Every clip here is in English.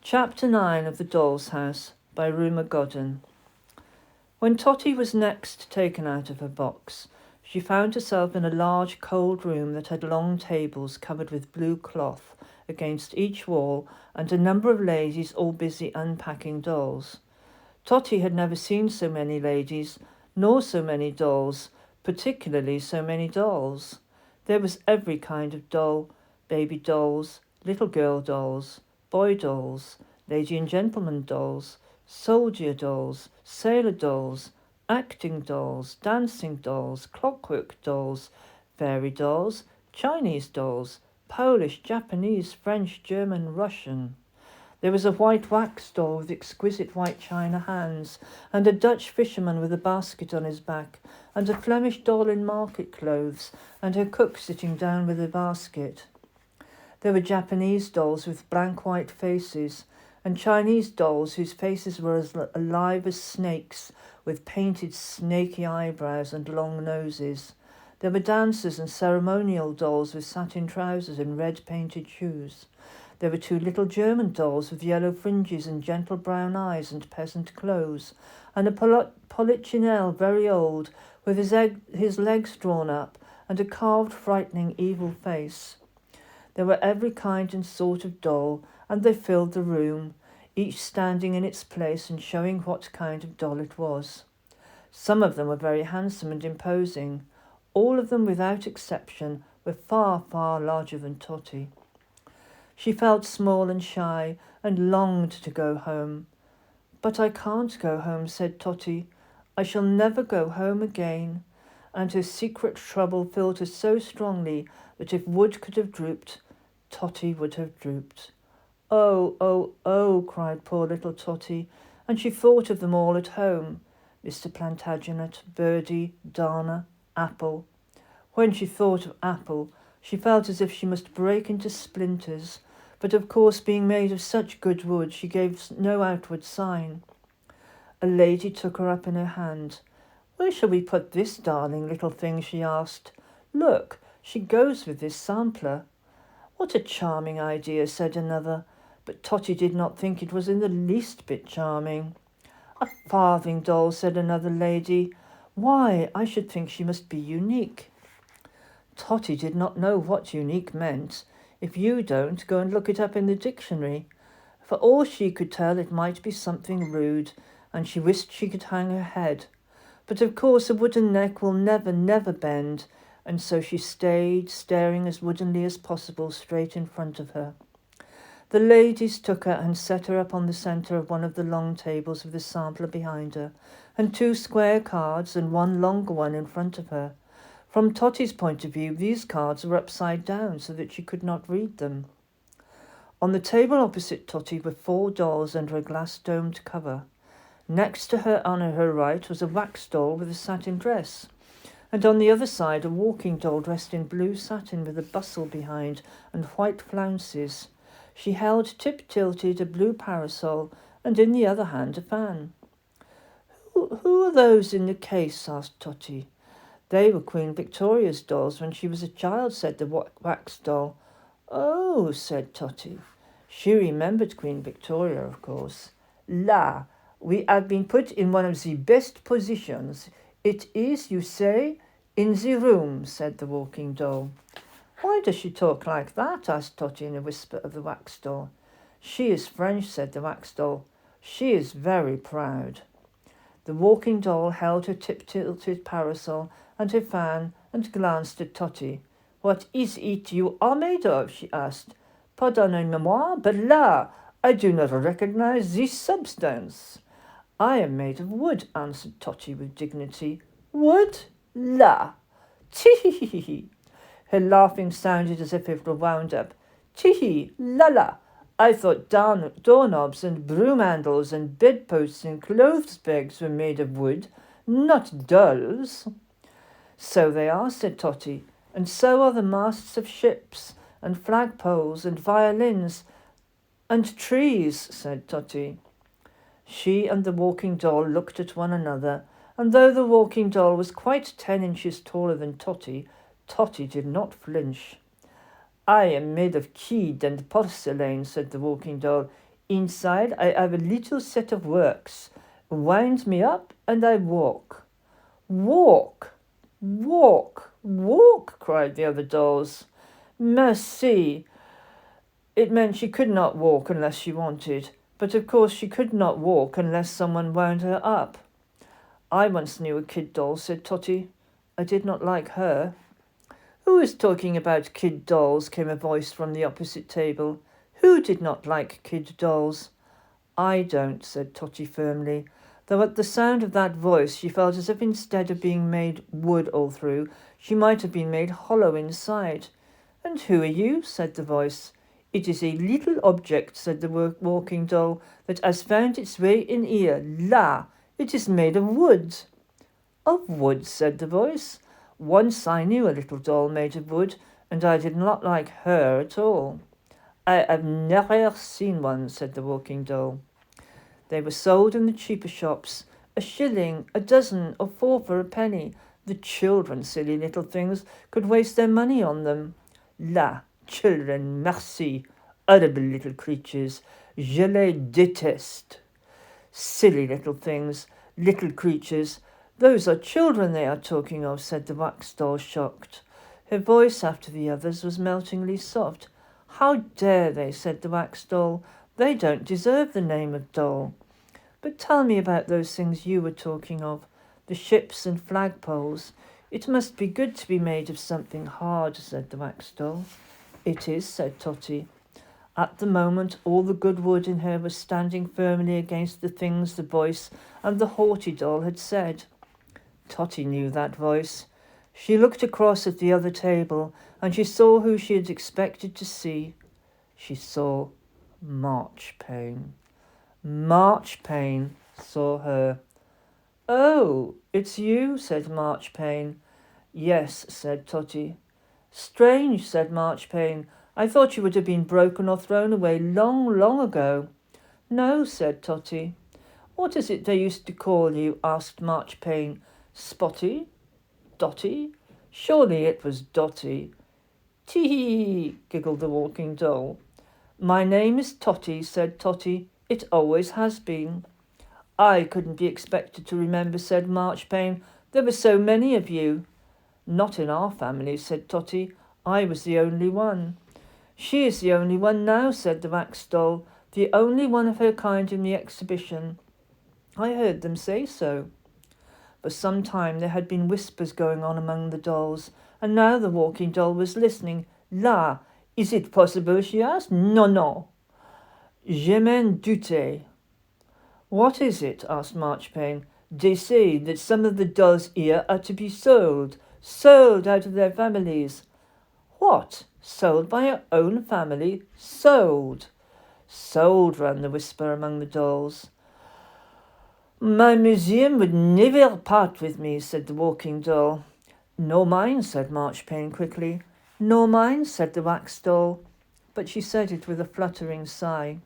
Chapter 9 of The Doll's House by Rumer Godden. When Totty was next taken out of her box, she found herself in a large cold room that had long tables covered with blue cloth against each wall and a number of ladies all busy unpacking dolls. Totty had never seen so many ladies, nor so many dolls, particularly so many dolls. There was every kind of doll, baby dolls, little girl dolls, boy dolls, lady and gentleman dolls, soldier dolls, sailor dolls, acting dolls, dancing dolls, clockwork dolls, fairy dolls, Chinese dolls, Polish, Japanese, French, German, Russian. There was a white wax doll with exquisite white china hands, and a Dutch fisherman with a basket on his back, and a Flemish doll in market clothes, and her cook sitting down with a basket. There were Japanese dolls with blank white faces, and Chinese dolls whose faces were as alive as snakes, with painted snaky eyebrows and long noses. There were dancers and ceremonial dolls with satin trousers and red painted shoes. There were two little German dolls with yellow fringes and gentle brown eyes and peasant clothes, and a Polichinelle very old, with his legs drawn up, and a carved, frightening, evil face. There were every kind and sort of doll, and they filled the room, each standing in its place and showing what kind of doll it was. Some of them were very handsome and imposing. All of them, without exception, were far, far larger than Totty. She felt small and shy and longed to go home. "But I can't go home," said Totty. "I shall never go home again." And her secret trouble filled her so strongly that if wood could have drooped, Totty would have drooped. "Oh, oh, oh," cried poor little Totty, and she thought of them all at home, Mr. Plantagenet, Birdie, Dana, Apple. When she thought of Apple, she felt as if she must break into splinters, but of course, being made of such good wood, she gave no outward sign. A lady took her up in her hand. "Where shall we put this darling little thing?" she asked. "Look, she goes with this sampler." "What a charming idea," said another, but Totty did not think it was in the least bit charming. "A farthing doll," said another lady. "Why, I should think she must be unique." Totty did not know what unique meant. If you don't, go and look it up in the dictionary. For all she could tell, it might be something rude, and she wished she could hang her head. But of course a wooden neck will never, never bend, and so she stayed, staring as woodenly as possible straight in front of her. The ladies took her and set her up on the centre of one of the long tables with the sampler behind her, and two square cards and one longer one in front of her. From Totty's point of view, these cards were upside down so that she could not read them. On the table opposite Totty were 4 dolls under a glass-domed cover. Next to her on her right was a wax doll with a satin dress, and on the other side a walking doll dressed in blue satin with a bustle behind and white flounces. She held tip-tilted a blue parasol, and in the other hand a fan. Who are those in the case?" asked Totty. "They were Queen Victoria's dolls when she was a child," said the wax doll. "Oh," said Totty. She remembered Queen Victoria, of course. "La, we have been put in one of the best positions. It is, you say, in the room," said the walking doll. "Why does she talk like that?" asked Totty in a whisper of the wax doll. "She is French," said the wax doll. "She is very proud." The walking doll held her tip-tilted parasol and her fan and glanced at Totty. "What is it you are made of?" she asked. "Pardonnez-moi, but là, I do not recognize this substance." "I am made of wood," answered Totty with dignity. "Wood? La! Tee-hee-hee-hee!" Her laughing sounded as if it were wound up. "Tee-hee, la-la! I thought doorknobs and broom handles and bedposts and clothes pegs were made of wood, not dolls." "So they are," said Totty, "and so are the masts of ships, and flagpoles, and violins, and trees," said Totty. She and the walking doll looked at one another, and though the walking doll was quite 10 inches taller than Totty, Totty did not flinch. "I am made of kid and porcelain," said the walking doll. Inside I have a little set of works. Wind me up and I walk. Walk! Walk! Walk! Cried the other dolls. Merci! It meant she could not walk unless she wanted, but of course she could not walk unless someone wound her up. I once knew a kid doll, said Totty. I did not like her. Who is talking about kid dolls? Came a voice from the opposite table. Who did not like kid dolls? I don't, said Totty firmly, though at the sound of that voice she felt as if instead of being made wood all through, she might have been made hollow inside. And who are you? Said the voice. It is a little object, said the walking doll, that has found its way in here. La! It is made of wood. Of wood, said the voice. Once I knew a little doll made of wood, and I did not like her at all. I have never seen one, said the walking doll. They were sold in the cheaper shops, a shilling, a dozen, or 4 for a penny. The children, silly little things, could waste their money on them. La! Children, merci, horrible little creatures, je les déteste. Silly little things, little creatures, those are children they are talking of, said the wax doll, shocked. Her voice, after the others, was meltingly soft. How dare they, said the wax doll. They don't deserve the name of doll. But tell me about those things you were talking of, the ships and flagpoles. It must be good to be made of something hard, said the wax doll. It is, said Totty. At the moment all the good wood in her was standing firmly against the things the voice and the haughty doll had said. Totty knew that voice. She looked across at the other table, and she saw who she had expected to see. She saw Marchpane. Marchpane saw her. Oh, it's you, said Marchpane. Yes, said Totty. Strange, said Marchpane. I thought you would have been broken or thrown away long, long ago. No, said Totty. What is it they used to call you? Asked Marchpane. Spotty? Dotty? Surely it was Dotty. Tee-hee, giggled the walking doll. My name is Totty, said Totty. It always has been. I couldn't be expected to remember, said Marchpane. There were so many of you. Not in our family, said Totty. I was the only one. She is the only one now, said the wax doll, the only one of her kind in the exhibition. I heard them say so. For some time there had been whispers going on among the dolls, and now the walking doll was listening. La, is it possible? She asked. Non. Je m'en doutais. What is it? Asked Marchpane. They say that some of the dolls here are to be sold out of their families. What? Sold by her own family? Sold, ran the whisper among the dolls. My museum would never part with me, said the walking doll. Nor mine, said Marchpane quickly. Nor mine, said the wax doll. But she said it with a fluttering sigh.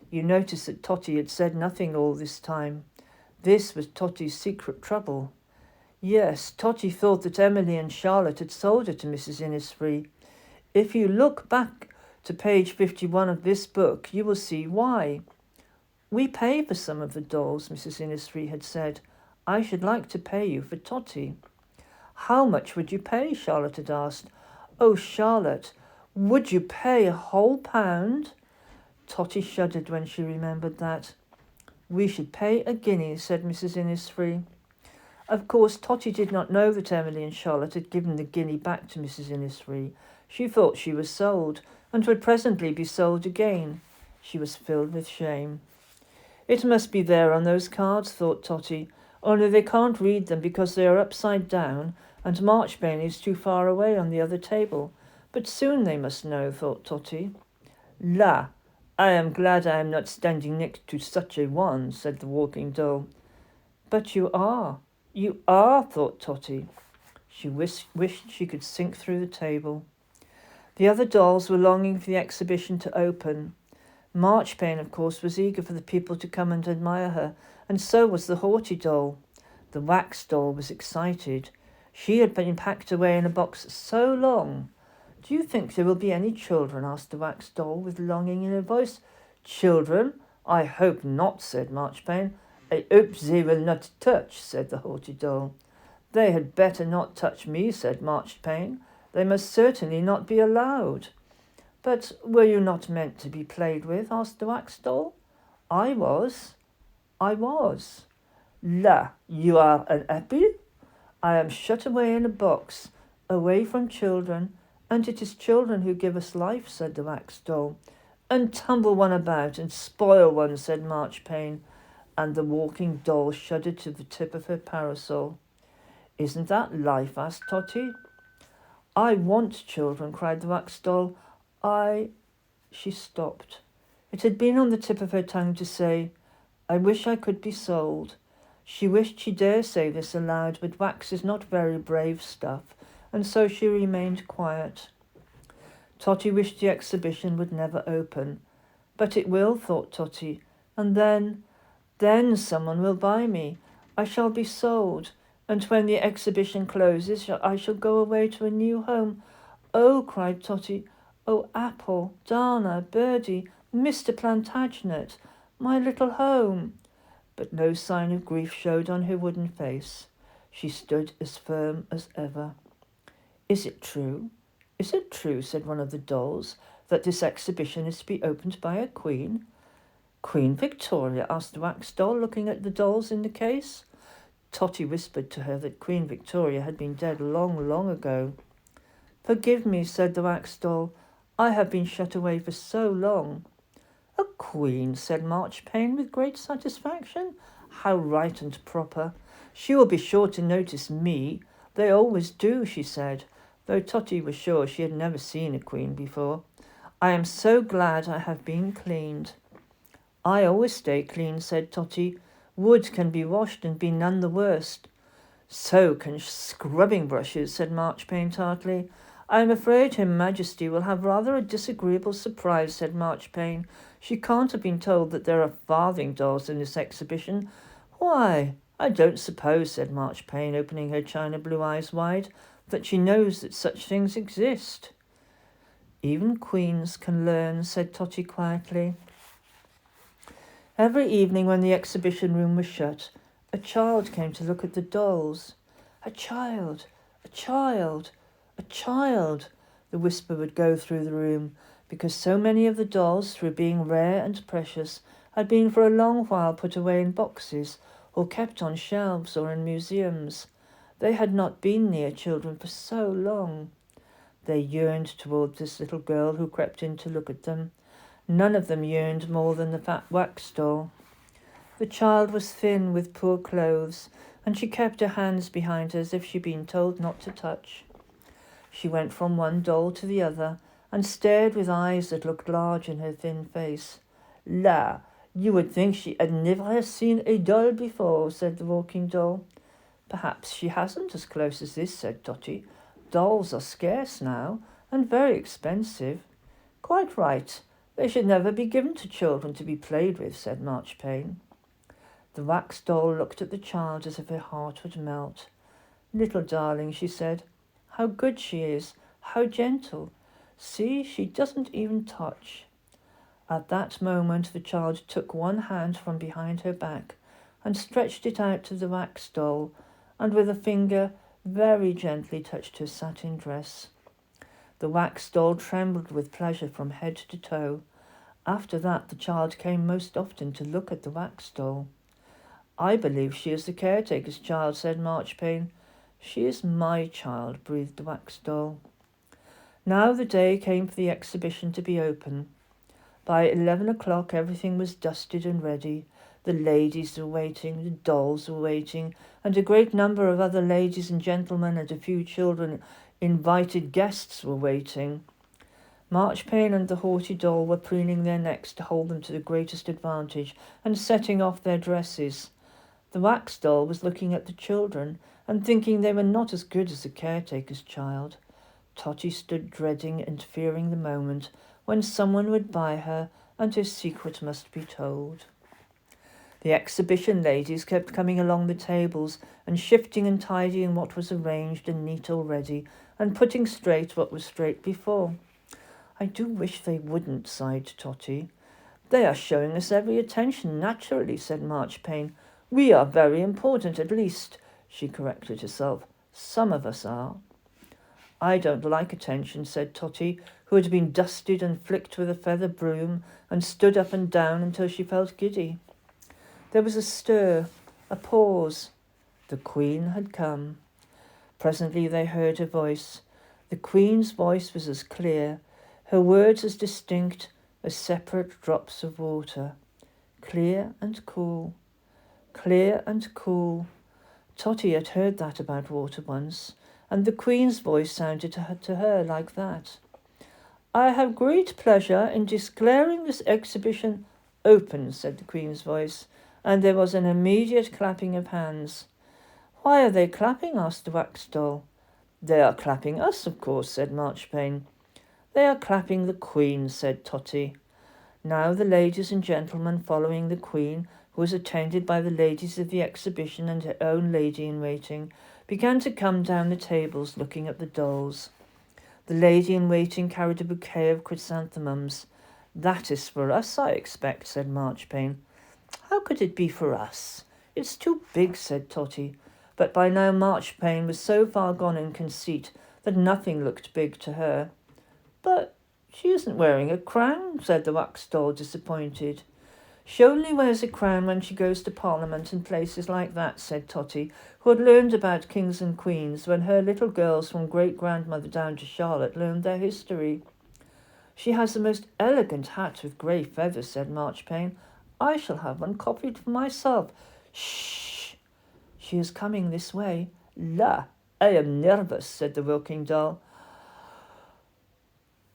You notice that Totty had said nothing all this time. This was Totty's secret trouble. Yes, Totty thought that Emily and Charlotte had sold her to Mrs. Innisfree. If you look back to page 51 of this book, you will see why. We pay for some of the dolls, Mrs. Innisfree had said. I should like to pay you for Totty. How much would you pay? Charlotte had asked. Oh, Charlotte, would you pay a whole £1? Totty shuddered when she remembered that. We should pay a guinea, said Mrs. Innisfree. Of course, Totty did not know that Emily and Charlotte had given the guinea back to Mrs. Innisfree. She thought she was sold, and would presently be sold again. She was filled with shame. It must be there on those cards, thought Totty, only they can't read them because they are upside down, and Marchpane is too far away on the other table. But soon they must know, thought Totty. La, I am glad I am not standing next to such a one, said the walking doll. But you are, thought Totty. She wished she could sink through the table. The other dolls were longing for the exhibition to open. Marchpane, of course, was eager for the people to come and admire her, and so was the haughty doll. The wax doll was excited. She had been packed away in a box so long. Do you think there will be any children? Asked the wax doll with longing in her voice. Children? I hope not, said Marchpane. I hope they will not touch, said the haughty doll. They had better not touch me, said Marchpane. They must certainly not be allowed. But were you not meant to be played with? Asked the wax doll. I was. La, you are an apple? I am shut away in a box, away from children, and it is children who give us life, said the wax doll. And tumble one about and spoil one, said Marchpane, and the walking doll shuddered to the tip of her parasol. Isn't that life? Asked Totty. I want children, cried the wax doll. She stopped. It had been on the tip of her tongue to say, I wish I could be sold. She wished she dare say this aloud, but wax is not very brave stuff, and so she remained quiet. Totty wished the exhibition would never open. But it will, thought Totty, and then someone will buy me. I shall be sold, and when the exhibition closes, I shall go away to a new home. Oh, cried Totty, oh, Apple, Dana, Birdie, Mr. Plantagenet, my little home. But no sign of grief showed on her wooden face. She stood as firm as ever. Is it true? Is it true, said one of the dolls, that this exhibition is to be opened by a queen? Queen Victoria? Asked the wax doll, looking at the dolls in the case. Totty whispered to her that Queen Victoria had been dead long, long ago. Forgive me, said the wax doll. I have been shut away for so long. A queen, said Marchpane with great satisfaction. How right and proper. She will be sure to notice me. They always do, she said, though Totty was sure she had never seen a queen before. I am so glad I have been cleaned. I always stay clean, said Totty. Wood can be washed and be none the worst. So can scrubbing brushes, said Marchpane tartly. I am afraid Her Majesty will have rather a disagreeable surprise, said Marchpane. She can't have been told that there are farthing dolls in this exhibition. Why, I don't suppose, said Marchpane, opening her china blue eyes wide, that she knows that such things exist. Even queens can learn, said Totty quietly. Every evening when the exhibition room was shut, a child came to look at the dolls. A child, a child, a child, the whisper would go through the room, because so many of the dolls, through being rare and precious, had been for a long while put away in boxes, or kept on shelves or in museums. They had not been near children for so long. They yearned towards this little girl who crept in to look at them. None of them yearned more than the fat wax doll. The child was thin, with poor clothes, and she kept her hands behind her as if she'd been told not to touch. She went from one doll to the other, and stared with eyes that looked large in her thin face. La, you would think she had never seen a doll before, said the walking doll. Perhaps she hasn't as close as this, said Totty. Dolls are scarce now, and very expensive. Quite right. They should never be given to children to be played with, said Marchpane. The wax doll looked at the child as if her heart would melt. Little darling, she said, how good she is, how gentle. See, she doesn't even touch. At that moment the child took one hand from behind her back and stretched it out to the wax doll, and with a finger very gently touched her satin dress. The wax doll trembled with pleasure from head to toe. After that the child came most often to look at the wax doll. I believe she is the caretaker's child, said Marchpane. She is my child, breathed the wax doll. Now the day came for the exhibition to be open. By 11 o'clock everything was dusted and ready. The ladies were waiting, the dolls were waiting, and a great number of other ladies and gentlemen and a few children, invited guests, were waiting. Marchpane and the haughty doll were preening their necks to hold them to the greatest advantage, and setting off their dresses. The wax doll was looking at the children, and thinking they were not as good as the caretaker's child. Totty stood dreading and fearing the moment when someone would buy her, and her secret must be told. The exhibition ladies kept coming along the tables, and shifting and tidying what was arranged and neat already, and putting straight what was straight before. I do wish they wouldn't, sighed Totty. They are showing us every attention, naturally, said Marchpane. We are very important, at least, she corrected herself. Some of us are. I don't like attention, said Totty, who had been dusted and flicked with a feather broom and stood up and down until she felt giddy. There was a stir, a pause. The Queen had come. Presently they heard her voice. The Queen's voice was as clear, her words as distinct as separate drops of water. Clear and cool. Clear and cool. Totty had heard that about water once, and the Queen's voice sounded to her like that. I have great pleasure in declaring this exhibition open, said the Queen's voice, and there was an immediate clapping of hands. Why are they clapping? Asked the wax doll. They are clapping us, of course, said Marchpane. They are clapping the Queen, said Totty. Now the ladies and gentlemen following the Queen, who was attended by the ladies of the exhibition and her own lady-in-waiting, began to come down the tables looking at the dolls. The lady-in-waiting carried a bouquet of chrysanthemums. That is for us, I expect, said Marchpane. How could it be for us? It's too big, said Totty. But by now Marchpane was so far gone in conceit that nothing looked big to her. But she isn't wearing a crown, said the wax doll, disappointed. She only wears a crown when she goes to Parliament and places like that, said Totty, who had learned about kings and queens when her little girls from great-grandmother down to Charlotte learned their history. She has the most elegant hat with grey feathers, said Marchpane. I shall have one copied for myself. Shh! She is coming this way. La, I am nervous, said the working doll.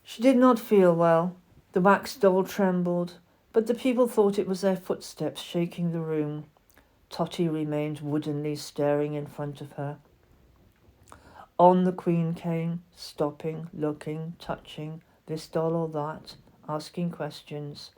She did not feel well. The wax doll trembled, but the people thought it was their footsteps shaking the room. Totty remained woodenly staring in front of her. On the Queen came, stopping, looking, touching, this doll or that, asking questions.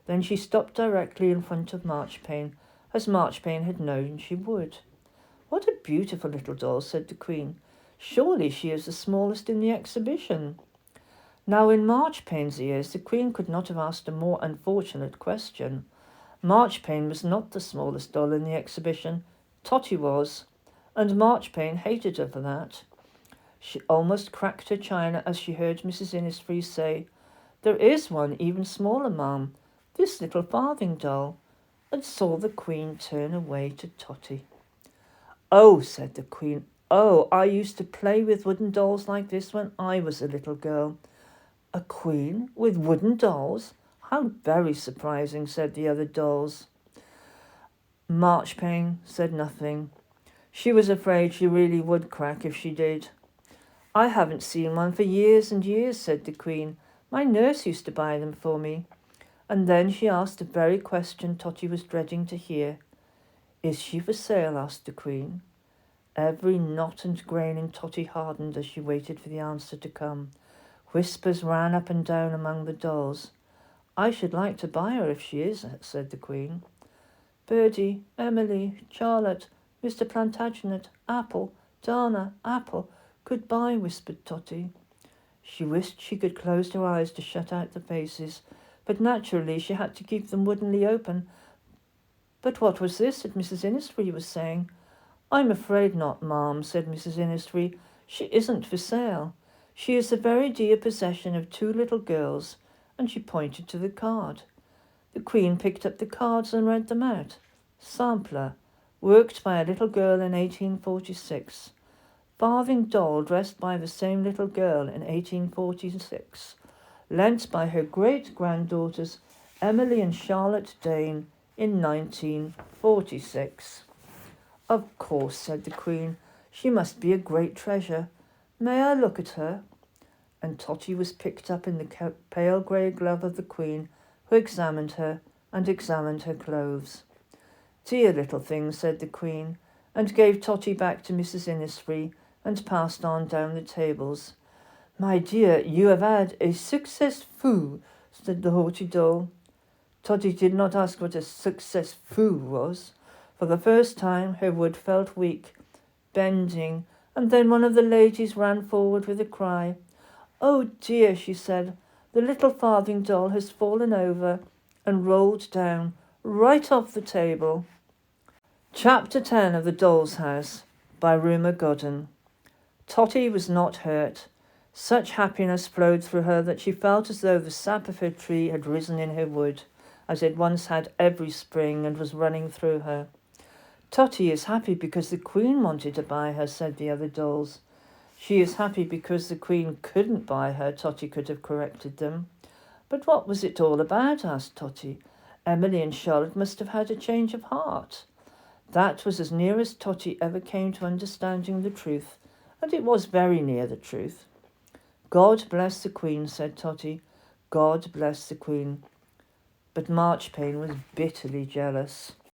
Then she stopped directly in front of Marchpane, as Marchpane had known she would. What a beautiful little doll, said the Queen. Surely she is the smallest in the exhibition. Now in Marchpane's ears the Queen could not have asked a more unfortunate question. Marchpane was not the smallest doll in the exhibition. Totty was, and Marchpane hated her for that. She almost cracked her china as she heard Mrs. Innisfree say, There is one even smaller, ma'am, this little farthing doll, and saw the Queen turn away to Totty. Oh, said the Queen, oh, I used to play with wooden dolls like this when I was a little girl. A queen with wooden dolls? How very surprising, said the other dolls. Marchpane said nothing. She was afraid she really would crack if she did. I haven't seen one for years and years, said the Queen. My nurse used to buy them for me. And then she asked the very question Totty was dreading to hear. Is she for sale? Asked the Queen. Every knot and grain in Totty hardened as she waited for the answer to come. Whispers ran up and down among the dolls. I should like to buy her if she is, said the Queen. Birdie, Emily, Charlotte, Mr. Plantagenet, Apple, Dana, Apple, goodbye, whispered Totty. She wished she could close her eyes to shut out the faces, but naturally she had to keep them woodenly open. But what was this that Mrs. Innisfree was saying? I'm afraid not, ma'am, said Mrs. Innisfree. She isn't for sale. She is the very dear possession of two little girls, and she pointed to the card. The Queen picked up the cards and read them out. Sampler, worked by a little girl in 1846. Farthing doll dressed by the same little girl in 1846. Lent by her great-granddaughters Emily and Charlotte Dane in 1946. Of course, said the Queen. She must be a great treasure. May I look at her? And Totty was picked up in the pale grey glove of the Queen, who examined her and examined her clothes. Dear little thing, said the Queen, and gave Totty back to Mrs. Innisfree and passed on down the tables. My dear, you have had a success fou, said the haughty doll. Totty did not ask what a success fou was. For the first time her wood felt weak, bending, and then one of the ladies ran forward with a cry. Oh dear, she said, the little farthing doll has fallen over. and rolled down right off the table. Chapter 10 of The Doll's House by Rumer Godden. Totty was not hurt. Such happiness flowed through her that she felt as though the sap of her tree had risen in her wood, as it once had every spring, and was running through her. Totty is happy because the Queen wanted to buy her, said the other dolls. She is happy because the Queen couldn't buy her, Totty could have corrected them. But what was it all about? Asked Totty. Emily and Charlotte must have had a change of heart. That was as near as Totty ever came to understanding the truth, and it was very near the truth. God bless the Queen, said Totty. God bless the Queen. But Marchpane was bitterly jealous.